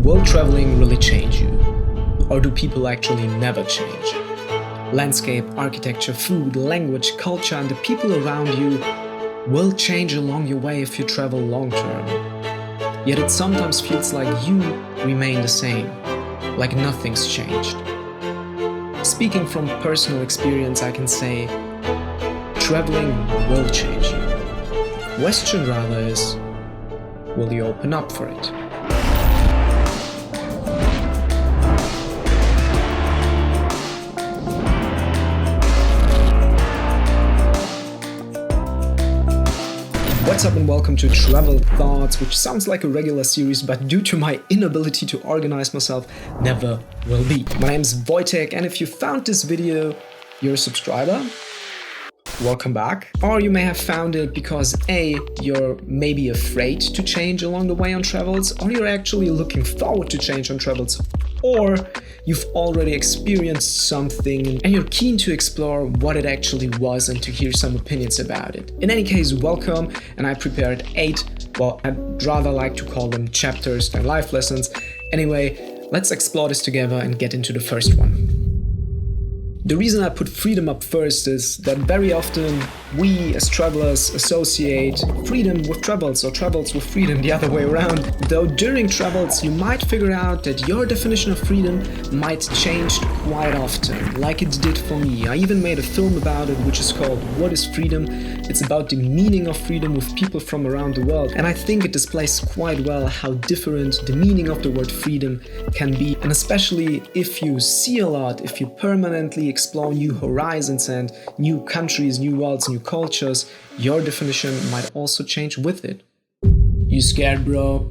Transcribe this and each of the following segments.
Will traveling really change you? Or do people actually never change? Landscape, architecture, food, language, culture, and the people around you will change along your way if you travel long term. Yet it sometimes feels like you remain the same, like nothing's changed. Speaking from personal experience, I can say, traveling will change you. The question rather is, will you open up for it? What's up and welcome to Travel Thoughts, which sounds like a regular series, but due to my inability to organize myself, never will be. My name is Wojtek, and if you found this video, you're a subscriber. Welcome back. Or you may have found it because A, you're maybe afraid to change along the way on travels, or you're actually looking forward to change on travels, or you've already experienced something and you're keen to explore what it actually was and to hear some opinions about it. In any case, welcome, and I prepared 8, well, I'd rather like to call them chapters than life lessons. Anyway, let's explore this together and get into the first one. The reason I put freedom up first is that very often we as travelers associate freedom with travels or travels with freedom the other way around. Though during travels you might figure out that your definition of freedom might change quite often, like it did for me. I even made a film about it which is called What is Freedom? It's about the meaning of freedom with people from around the world, and I think it displays quite well how different the meaning of the word freedom can be, and especially if you see a lot, if you permanently explore new horizons and new countries, new worlds, new cultures, your definition might also change with it. You scared, bro?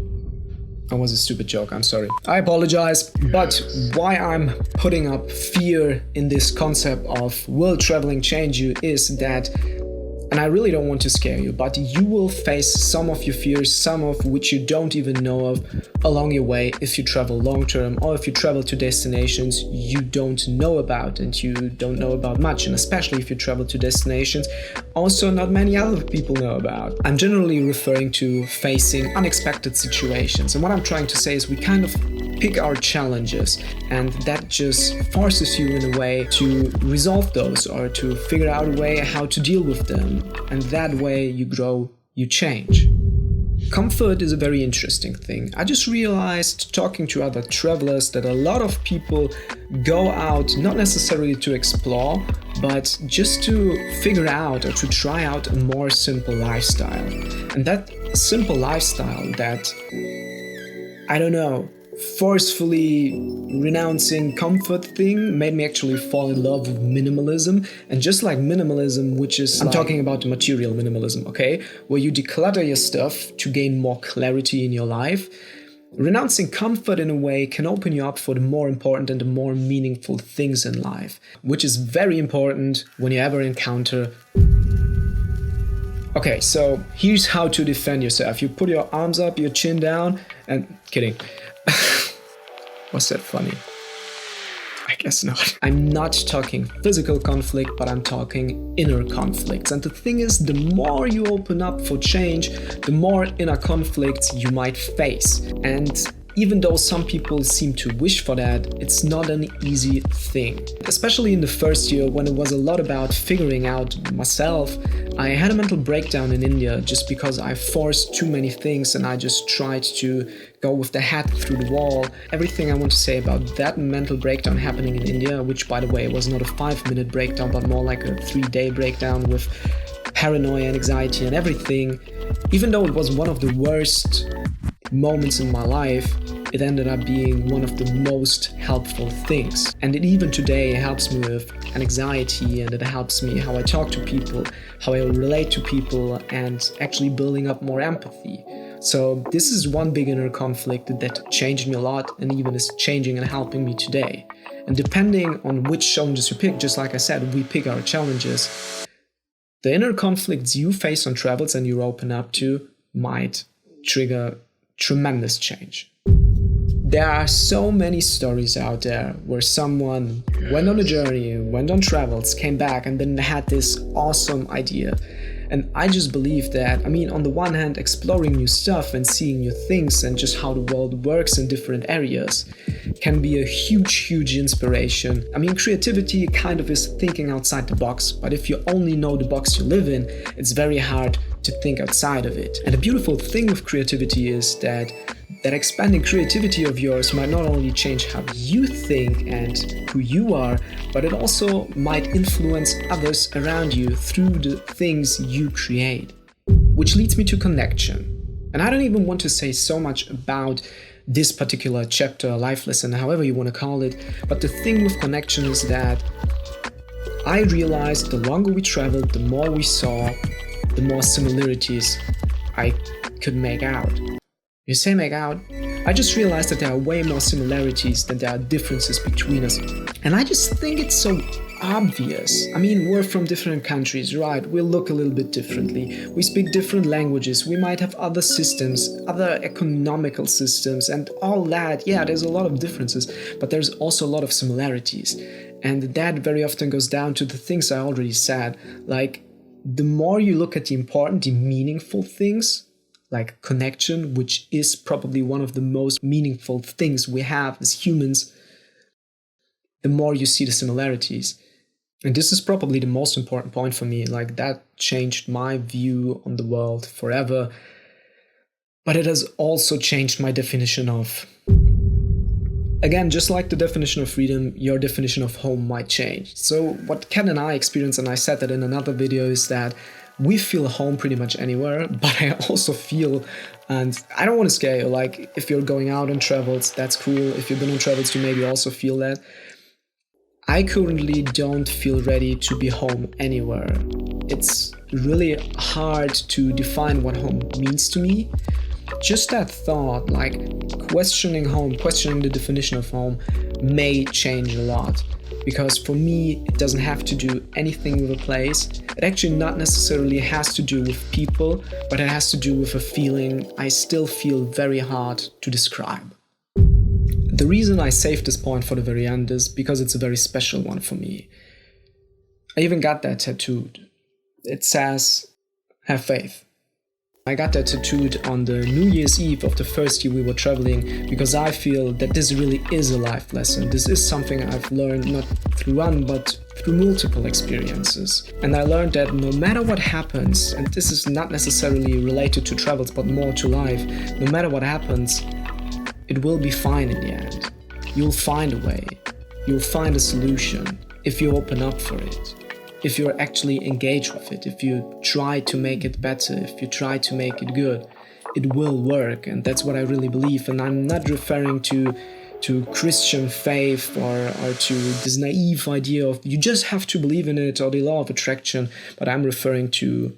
That was a stupid joke, I'm sorry. I apologize, but why I'm putting up fear in this concept of will traveling change you is that, and I really don't want to scare you, but you will face some of your fears, some of which you don't even know of along your way if you travel long term, or if you travel to destinations you don't know about and you don't know about much, and especially if you travel to destinations also not many other people know about. I'm generally referring to facing unexpected situations, and what I'm trying to say is we kind of pick our challenges, and that just forces you in a way to resolve those or to figure out a way how to deal with them, and that way you grow, you change. Comfort is a very interesting thing. I just realized talking to other travelers that a lot of people go out not necessarily to explore, but just to figure out or to try out a more simple lifestyle. And that simple lifestyle, that, I don't know, forcefully renouncing comfort thing made me actually fall in love with minimalism. And just like minimalism, which is, I'm talking about the material minimalism, okay, where you declutter your stuff to gain more clarity in your life, renouncing comfort in a way can open you up for the more important and the more meaningful things in life, which is very important when you ever encounter. Okay, so here's how to defend yourself. You put your arms up, your chin down, and kidding. Was that funny? I guess not. I'm not talking physical conflict, but I'm talking inner conflicts. And the thing is, the more you open up for change, the more inner conflicts you might face. And even though some people seem to wish for that, it's not an easy thing. Especially in the first year, when it was a lot about figuring out myself, I had a mental breakdown in India just because I forced too many things and I just tried to go with the head through the wall. Everything I want to say about that mental breakdown happening in India, which by the way was not a 5-minute breakdown, but more like a 3-day breakdown with paranoia and anxiety and everything, even though it was one of the worst moments in my life, it ended up being one of the most helpful things. And it even today helps me with anxiety, and it helps me how I talk to people, how I relate to people, and actually building up more empathy. So this is one big inner conflict that changed me a lot and even is changing and helping me today. And depending on which challenges you pick, just like I said, we pick our challenges. The inner conflicts you face on travels and you open up to might trigger tremendous change. There are so many stories out there where someone went on a journey, went on travels, came back, and then had this awesome idea. And I just believe that, on the one hand, exploring new stuff and seeing new things and just how the world works in different areas can be a huge inspiration. Creativity kind of is thinking outside the box, but if you only know the box you live in, it's very hard to think outside of it. And the beautiful thing with creativity is that expanding creativity of yours might not only change how you think and who you are, but it also might influence others around you through the things you create. Which leads me to connection. And I don't even want to say so much about this particular chapter, life lesson, however you want to call it, but the thing with connection is that I realized the longer we traveled, the more we saw, the more similarities I could make out. You say make out? I just realized that there are way more similarities than there are differences between us. And I just think it's so obvious. We're from different countries, right? We look a little bit differently. We speak different languages. We might have other systems, other economical systems, and all that. Yeah, there's a lot of differences, but there's also a lot of similarities. And that very often goes down to the things I already said. Like, the more you look at the important, the meaningful things, like connection, which is probably one of the most meaningful things we have as humans, the more you see the similarities. And this is probably the most important point for me. Like, that changed my view on the world forever. But it has also changed my definition of, again, just like the definition of freedom, your definition of home might change. So what Ken and I experienced, and I said that in another video, is that we feel home pretty much anywhere, but I also feel, and I don't want to scare you, like, if you're going out on travels, that's cool. If you've been on travels, you maybe also feel that. I currently don't feel ready to be home anywhere. It's really hard to define what home means to me. Just that thought, like questioning home, questioning the definition of home, may change a lot. Because for me, it doesn't have to do anything with a place. It actually not necessarily has to do with people, but it has to do with a feeling I still feel very hard to describe. The reason I saved this point for the very end is because it's a very special one for me. I even got that tattooed. It says, have faith. I got that tattooed on the New Year's Eve of the first year we were traveling, because I feel that this really is a life lesson. This is something I've learned not through one, but through multiple experiences. And I learned that no matter what happens, and this is not necessarily related to travels, but more to life, no matter what happens, it will be fine in the end. You'll find a way. You'll find a solution if you open up for it. If you're actually engaged with it, if you try to make it better, if you try to make it good, it will work. And that's what I really believe. And I'm not referring to Christian faith or to this naive idea of you just have to believe in it or the law of attraction, but I'm referring to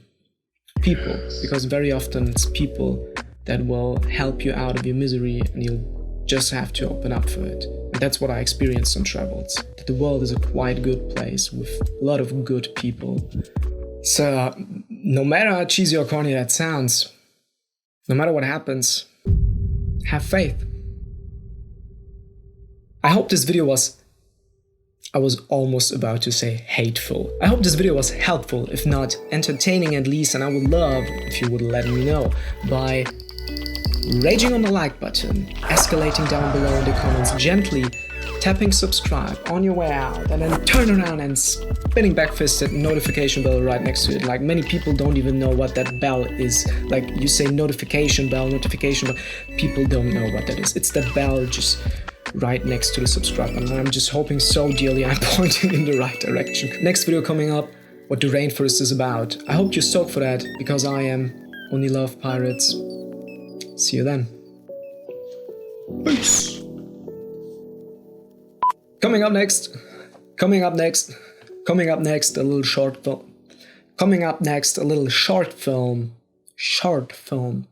people, because very often it's people that will help you out of your misery, and you'll just have to open up for it. And that's what I experienced on travels, that the world is a quite good place with a lot of good people. So no matter how cheesy or corny that sounds, no matter what happens, have faith. I hope this video was, I was almost about to say hateful. I hope this video was helpful, if not entertaining at least, and I would love if you would let me know by raging on the like button, escalating down below in the comments gently, tapping subscribe on your way out, and then turn around and spinning back fist at notification bell right next to it. Like, many people don't even know what that bell is. Like, you say notification bell, people don't know what that is. It's the bell just right next to the subscribe button. I'm just hoping so dearly I'm pointing in the right direction. Next video coming up, what the rainforest is about. I hope you're stoked for that, because I am. Only love, pirates. See you then. Peace. Coming up next, a little short film. Short film.